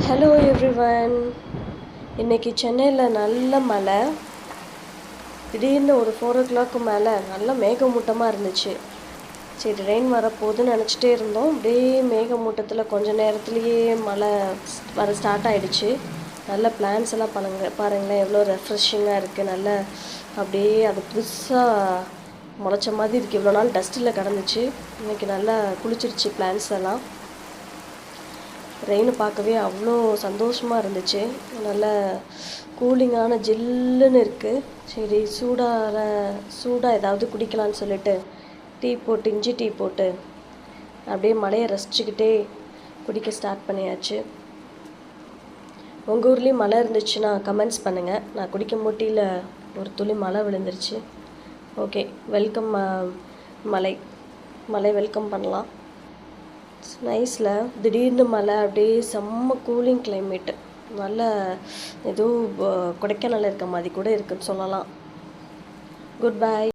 Hello everyone. இன்றைக்கி சென்னையில் நல்ல மழை. திடீர்னு ஒரு 4 o'clock மேலே நல்ல மேகமூட்டமாக இருந்துச்சு. சரி, ரெயின் வரப்போகுதுன்னு நினச்சிட்டே இருந்தோம். அப்படியே மேகமூட்டத்தில் கொஞ்சம் நேரத்துலேயே மழை வர ஸ்டார்ட் ஆகிடுச்சு. நல்ல பிளான்ஸ் எல்லாம் பாருங்களேன், எவ்வளோ ரெஃப்ரெஷிங்காக இருக்குது. நல்ல அப்படியே அது புதுசாக முளைச்ச மாதிரி இருக்குது. இவ்வளோ நாள் டஸ்ட்டில் கிடந்துச்சு, இன்றைக்கி நல்லா குளிச்சிருச்சு பிளான்ஸ் எல்லாம். ரெயின் பார்க்கவே அவ்வளோ சந்தோஷமாக இருந்துச்சு. நல்ல கூலிங்கான ஜில்லுன்னு இருக்குது. சரி, சூடாக ஏதாவது குடிக்கலான்னு சொல்லிட்டு இஞ்சி டீ போட்டு அப்படியே மழையை ரசிச்சுக்கிட்டே குடிக்க ஸ்டார்ட் பண்ணியாச்சு. உங்கள் ஊர்லேயும் மழை இருந்துச்சுன்னா கமெண்ட்ஸ் பண்ணுங்கள். நான் குடிக்கும் போட்டியில் ஒரு துளி மழை விழுந்துருச்சு. Okay, welcome. மழை வெல்கம் பண்ணலாம். நைஸில் திடீர்னு மழை, அப்படியே செம்ம கூலிங் கிளைமேட்டு. நல்ல ஏதோ கொடைக்கானல் இருக்க மாதிரி கூட இருக்குன்னு சொல்லலாம். Good bye.